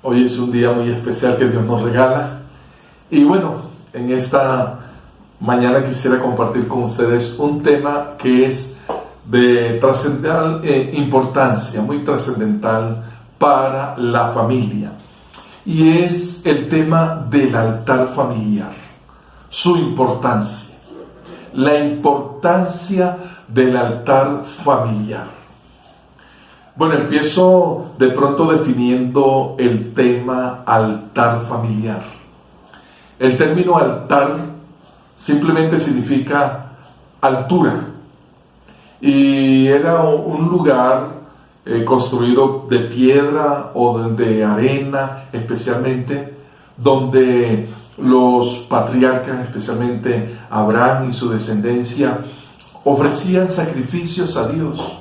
Hoy es un día muy especial que Dios nos regala. Y bueno, en esta mañana quisiera compartir con ustedes un tema que es de trascendental importancia, muy trascendental para la familia. Y es el tema del altar familiar, su importancia, la importancia del altar familiar. Bueno, empiezo de pronto definiendo el tema altar familiar. El término altar simplemente significa altura y era un lugar construido de piedra o de arena especialmente, donde los patriarcas, especialmente Abraham y su descendencia, ofrecían sacrificios a Dios.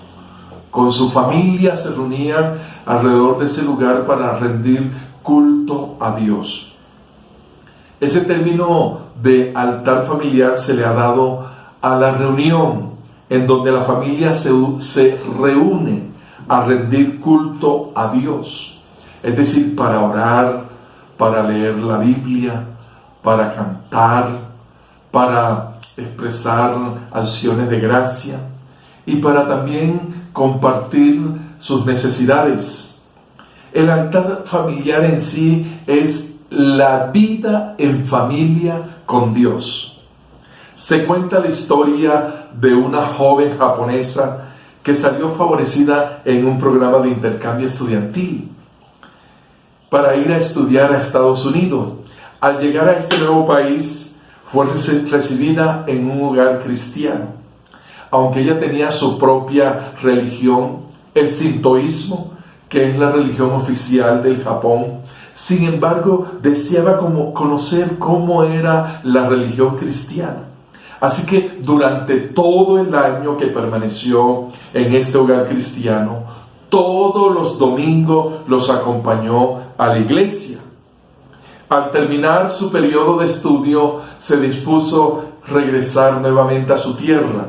Con su familia se reunían alrededor de ese lugar para rendir culto a Dios. Ese término de altar familiar se le ha dado a la reunión en donde la familia se reúne a rendir culto a Dios. Es decir, para orar, para leer la Biblia, para cantar, para expresar acciones de gracia y para también compartir sus necesidades. El altar familiar en sí es la vida en familia con Dios. Se cuenta la historia de una joven japonesa que salió favorecida en un programa de intercambio estudiantil para ir a estudiar a Estados Unidos. Al llegar a este nuevo país, fue recibida en un hogar cristiano. Aunque ella tenía su propia religión, el sintoísmo, que es la religión oficial del Japón, sin embargo, deseaba conocer cómo era la religión cristiana. Así que durante todo el año que permaneció en este hogar cristiano, todos los domingos los acompañó a la iglesia. Al terminar su periodo de estudio, se dispuso regresar nuevamente a su tierra.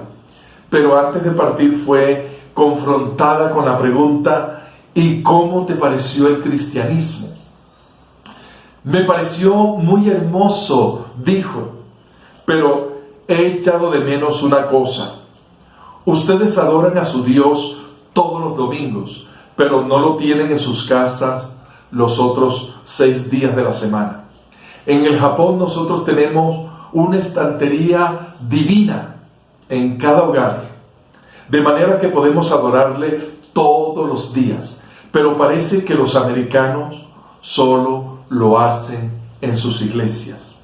Pero antes de partir fue confrontada con la pregunta: ¿y cómo te pareció el cristianismo? Me pareció muy hermoso, dijo, pero he echado de menos una cosa. Ustedes adoran a su Dios todos los domingos, pero no lo tienen en sus casas los otros 6 días de la semana. En el Japón nosotros tenemos una estantería divina en cada hogar, de manera que podemos adorarle todos los días, pero parece que los americanos solo lo hacen en sus iglesias.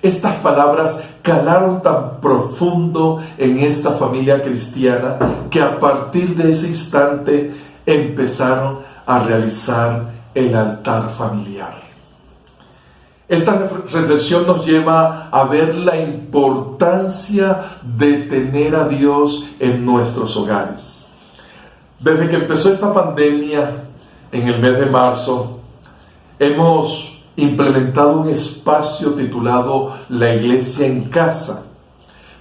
Estas palabras calaron tan profundo en esta familia cristiana que a partir de ese instante empezaron a realizar el altar familiar. Esta reflexión nos lleva a ver la importancia de tener a Dios en nuestros hogares. Desde que empezó esta pandemia, en el mes de marzo, hemos implementado un espacio titulado La Iglesia en Casa.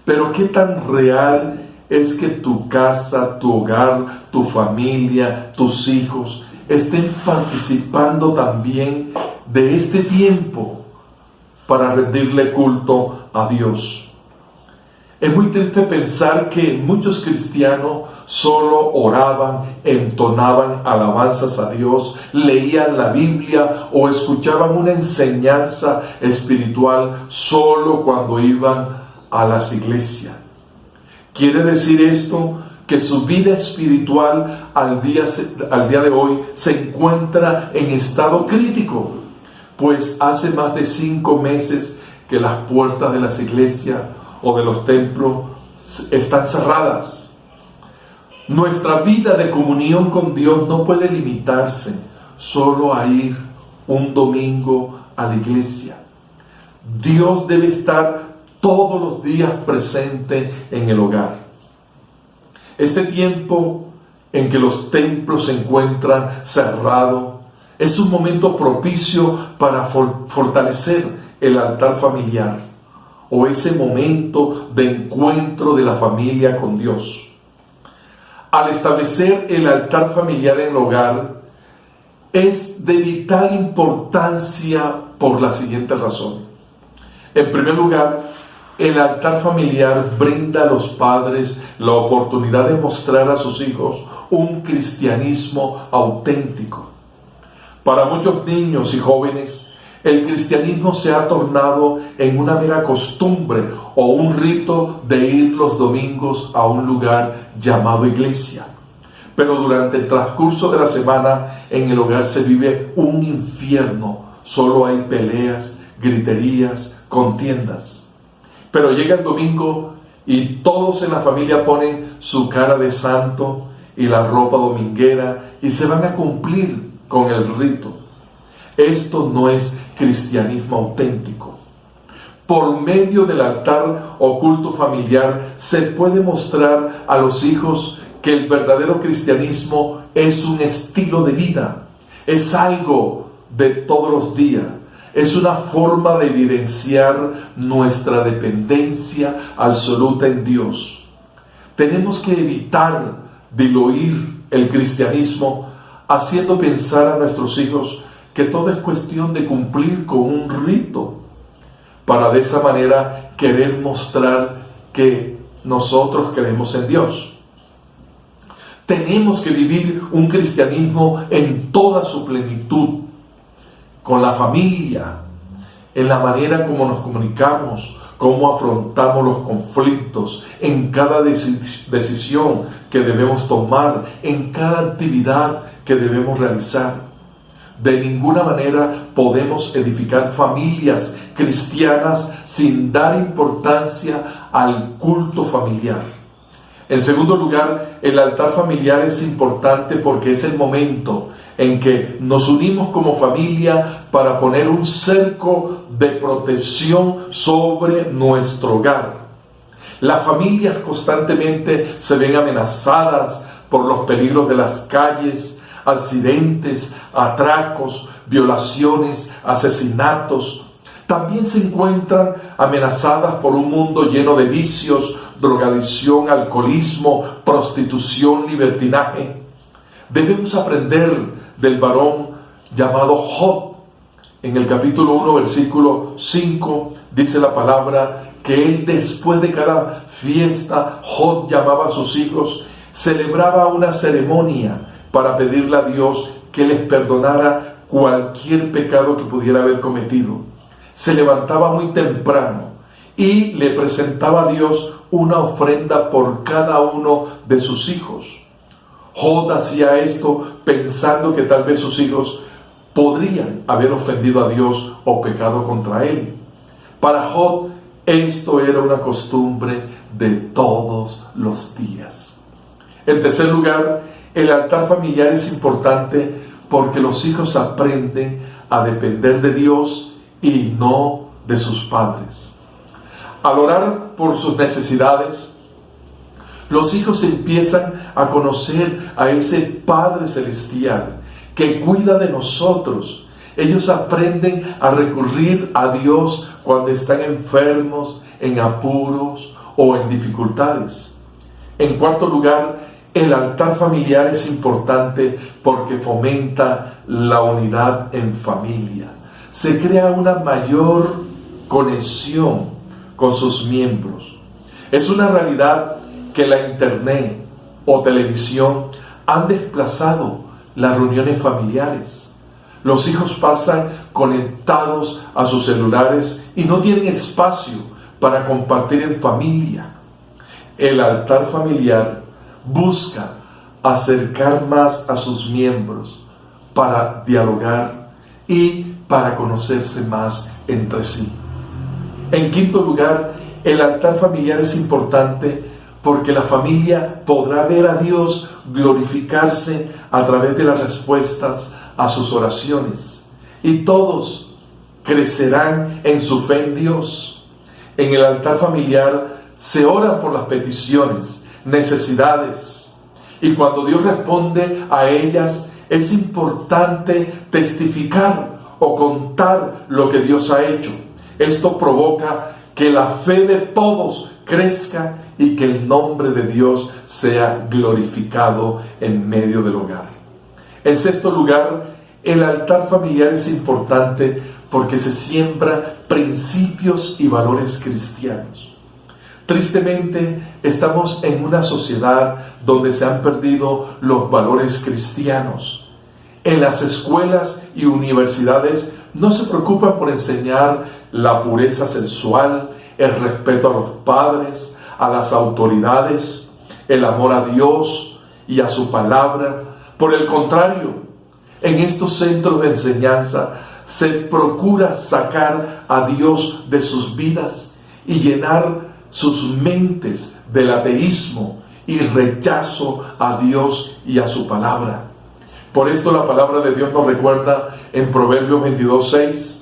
Pero ¿qué tan real es que tu casa, tu hogar, tu familia, tus hijos estén participando también de este tiempo para rendirle culto a Dios? Es muy triste pensar que muchos cristianos solo oraban, entonaban alabanzas a Dios, leían la Biblia o escuchaban una enseñanza espiritual solo cuando iban a las iglesias. ¿Quiere decir esto que su vida espiritual al día de hoy se encuentra en estado crítico? Pues hace más de 5 meses que las puertas de las iglesias o de los templos están cerradas. Nuestra vida de comunión con Dios no puede limitarse solo a ir un domingo a la iglesia. Dios debe estar todos los días presente en el hogar. Este tiempo en que los templos se encuentran cerrados es un momento propicio para fortalecer el altar familiar o ese momento de encuentro de la familia con Dios. Al establecer el altar familiar en el hogar, es de vital importancia por la siguiente razón. En primer lugar, el altar familiar brinda a los padres la oportunidad de mostrar a sus hijos un cristianismo auténtico. Para muchos niños y jóvenes, el cristianismo se ha tornado en una mera costumbre o un rito de ir los domingos a un lugar llamado iglesia. Pero durante el transcurso de la semana en el hogar se vive un infierno. Solo hay peleas, griterías, contiendas. Pero llega el domingo y todos en la familia ponen su cara de santo y la ropa dominguera y se van a cumplir con el rito. Esto no es cristianismo auténtico. Por medio del altar o culto familiar se puede mostrar a los hijos que el verdadero cristianismo es un estilo de vida, es algo de todos los días, es una forma de evidenciar nuestra dependencia absoluta en Dios. Tenemos que evitar diluir el cristianismo haciendo pensar a nuestros hijos que todo es cuestión de cumplir con un rito, para de esa manera querer mostrar que nosotros creemos en Dios. Tenemos que vivir un cristianismo en toda su plenitud, con la familia, en la manera como nos comunicamos, cómo afrontamos los conflictos, en cada decisión que debemos tomar, en cada actividad que debemos realizar. De ninguna manera podemos edificar familias cristianas sin dar importancia al culto familiar. En segundo lugar, el altar familiar es importante porque es el momento en que nos unimos como familia para poner un cerco de protección sobre nuestro hogar. Las familias constantemente se ven amenazadas por los peligros de las calles, accidentes, atracos, violaciones, asesinatos. También se encuentran amenazadas por un mundo lleno de vicios, drogadicción, alcoholismo, prostitución, libertinaje. Debemos aprender del varón llamado Job. En el capítulo 1, versículo 5, dice la palabra que él, después de cada fiesta, Job llamaba a sus hijos, celebraba una ceremonia para pedirle a Dios que les perdonara cualquier pecado que pudiera haber cometido. Se levantaba muy temprano y le presentaba a Dios una ofrenda por cada uno de sus hijos. Job hacía esto pensando que tal vez sus hijos podrían haber ofendido a Dios o pecado contra él. Para Job, esto era una costumbre de todos los días. En tercer lugar, el altar familiar es importante porque los hijos aprenden a depender de Dios y no de sus padres. Al orar por sus necesidades, los hijos empiezan a conocer a ese Padre Celestial que cuida de nosotros. Ellos aprenden a recurrir a Dios cuando están enfermos, en apuros o en dificultades. En cuarto lugar, el altar familiar es importante porque fomenta la unidad en familia. Se crea una mayor conexión con sus miembros. Es una realidad que la internet o televisión han desplazado las reuniones familiares. Los hijos pasan conectados a sus celulares y no tienen espacio para compartir en familia. El altar familiar busca acercar más a sus miembros para dialogar y para conocerse más entre sí. En quinto lugar, el altar familiar es importante porque la familia podrá ver a Dios glorificarse a través de las respuestas a sus oraciones. Y todos crecerán en su fe en Dios. En el altar familiar se oran por las peticiones, necesidades. Y cuando Dios responde a ellas, es importante testificar o contar lo que Dios ha hecho. Esto provoca que la fe de todos crezca y que el nombre de Dios sea glorificado en medio del hogar. En sexto lugar, el altar familiar es importante porque se siembra principios y valores cristianos. Tristemente, estamos en una sociedad donde se han perdido los valores cristianos. En las escuelas y universidades no se preocupan por enseñar la pureza sexual, el respeto a los padres, a las autoridades, el amor a Dios y a su palabra. Por el contrario, en estos centros de enseñanza se procura sacar a Dios de sus vidas y llenar sus mentes del ateísmo y rechazo a Dios y a su palabra. Por esto la palabra de Dios nos recuerda en Proverbios 22:6: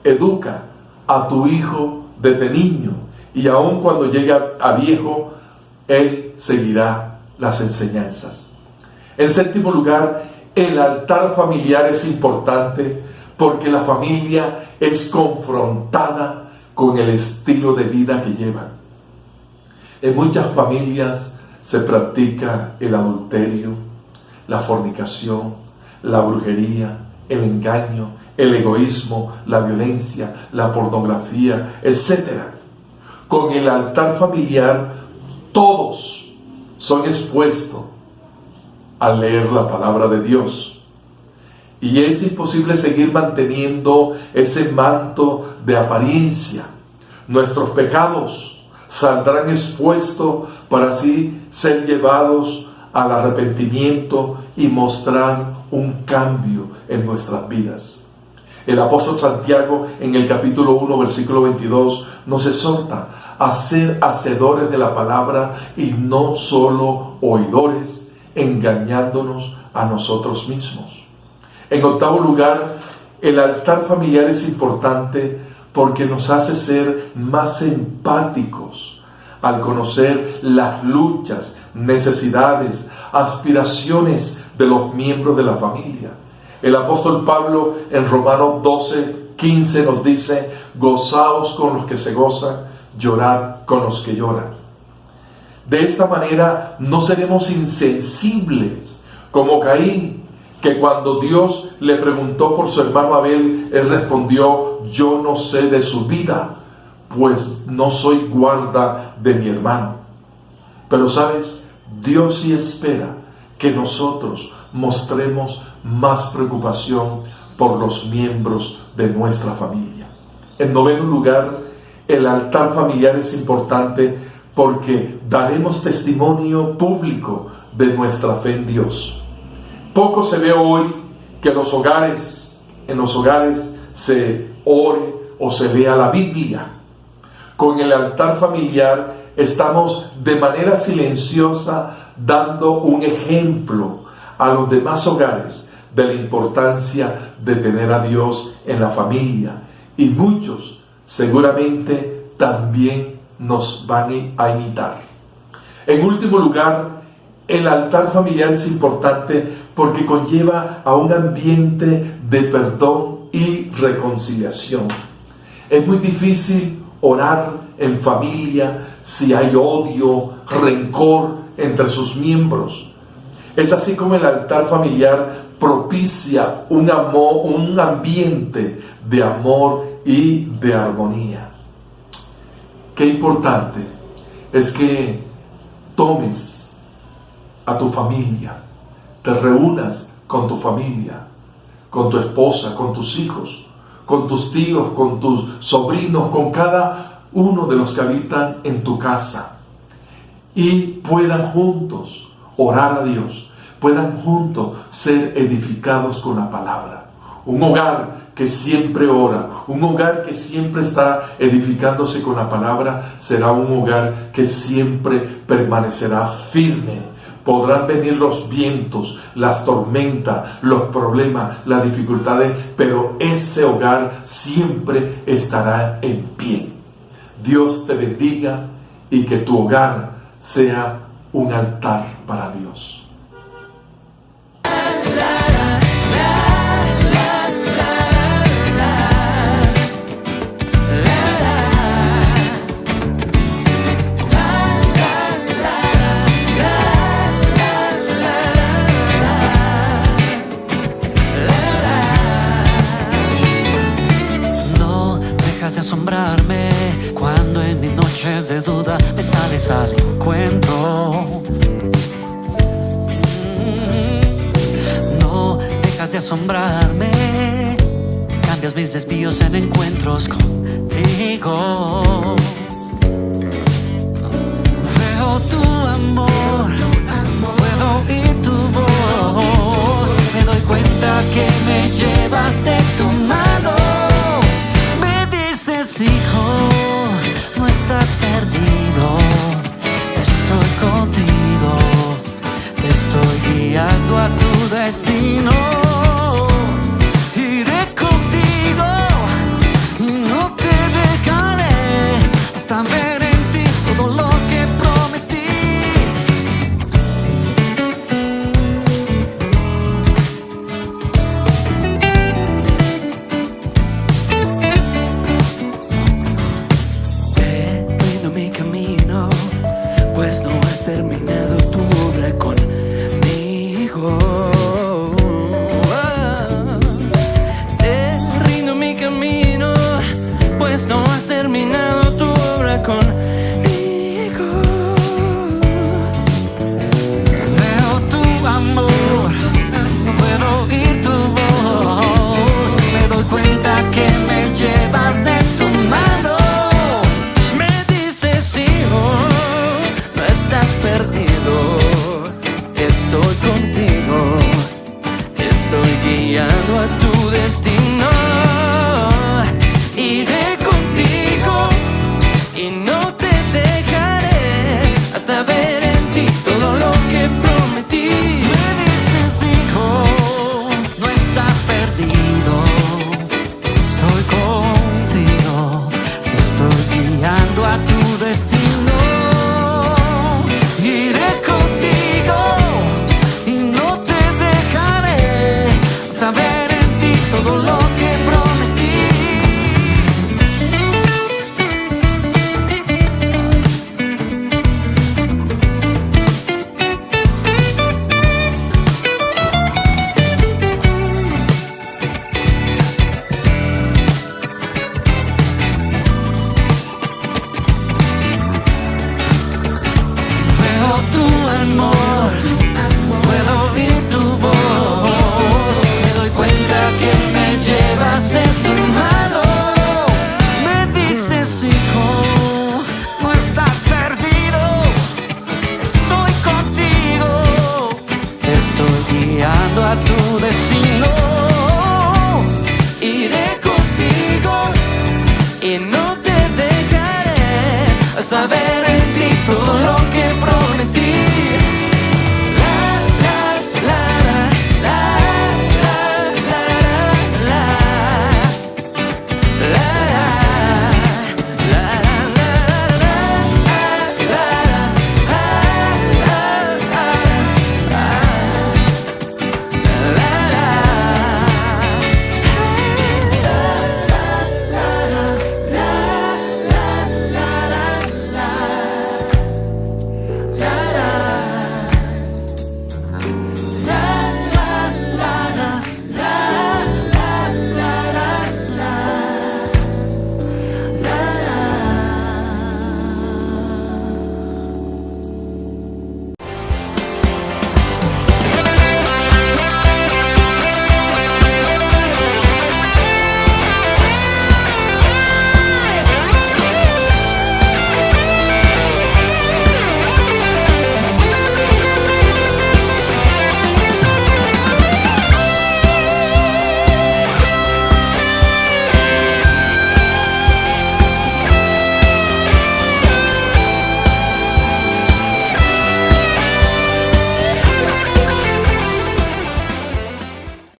educa a tu hijo desde niño, y aun cuando llegue a viejo, él seguirá las enseñanzas. En séptimo lugar, el altar familiar es importante porque la familia es confrontada con el estilo de vida que llevan. En muchas familias se practica el adulterio, la fornicación, la brujería, el engaño, el egoísmo, la violencia, la pornografía, etc. Con el altar familiar, todos son expuestos al leer la palabra de Dios. Y es imposible seguir manteniendo ese manto de apariencia. Nuestros pecados saldrán expuestos para así ser llevados al arrepentimiento y mostrar un cambio en nuestras vidas. El apóstol Santiago, en el capítulo 1, versículo 22, nos exhorta a ser hacedores de la palabra y no solo oidores, engañándonos a nosotros mismos. En octavo lugar, el altar familiar es importante porque nos hace ser más empáticos al conocer las luchas, necesidades, aspiraciones de los miembros de la familia. El apóstol Pablo en Romanos 12:15 nos dice: gozaos con los que se gozan, llorad con los que lloran. De esta manera no seremos insensibles como Caín, que cuando Dios le preguntó por su hermano Abel, él respondió: yo no sé de su vida, pues no soy guarda de mi hermano. Pero sabes, Dios sí espera que nosotros mostremos más preocupación por los miembros de nuestra familia. En noveno lugar, el altar familiar es importante porque daremos testimonio público de nuestra fe en Dios. Poco se ve hoy que en los hogares se ore o se lea la Biblia. Con el altar familiar estamos de manera silenciosa dando un ejemplo a los demás hogares de la importancia de tener a Dios en la familia, y muchos seguramente también nos van a imitar. En último lugar, el altar familiar es importante porque conlleva a un ambiente de perdón y reconciliación. Es muy difícil orar en familia si hay odio, rencor entre sus miembros. Es así como el altar familiar propicia un ambiente de amor y de armonía. Qué importante es que tomes a tu familia, te reúnas con tu familia, con tu esposa, con tus hijos, con tus tíos, con tus sobrinos, con cada uno de los que habitan en tu casa, y puedan juntos orar a Dios, puedan juntos ser edificados con la palabra. Un hogar que siempre ora, un hogar que siempre está edificándose con la palabra, será un hogar que siempre permanecerá firme. Podrán venir los vientos, las tormentas, los problemas, las dificultades, pero ese hogar siempre estará en pie. Dios te bendiga y que tu hogar sea un altar para Dios. de duda me sales al encuentro. No dejas de asombrarme, cambias mis desvíos en encuentros contigo. Veo tu amor, puedo oír tu voz, me doy cuenta que me llevas de tu mano. Me dices, hijo, no estás perdido, estoy contigo, te estoy guiando a tu destino. Iré contigo y no te dejaré hasta ver en ti todo lo que prometí. Te rindo mi camino, pues no has terminado tu obra conmigo. Te rindo mi camino, pues no has terminado tu obra conmigo. Veo tu amor, puedo oír tu voz, me doy cuenta que me llevas de tu mano. Me dices, hijo, no estás perdido, estoy contigo, te estoy guiando a tu destino. Iré contigo y no te dejaré hasta ver en ti todo lo que prometí. Me dices, hijo, no estás perdido, estoy contigo, te estoy guiando a tu destino. Iré contigo y no te dejaré hasta ver en ti todo lo que prometí. Veo tu amor, puedo oír tu voz, me doy cuenta que me llevas de tu mano. Me dices, hijo, no estás perdido, estoy contigo, te estoy guiando a tu destino. Iré contigo y no te dejaré hasta ver en ti todo lo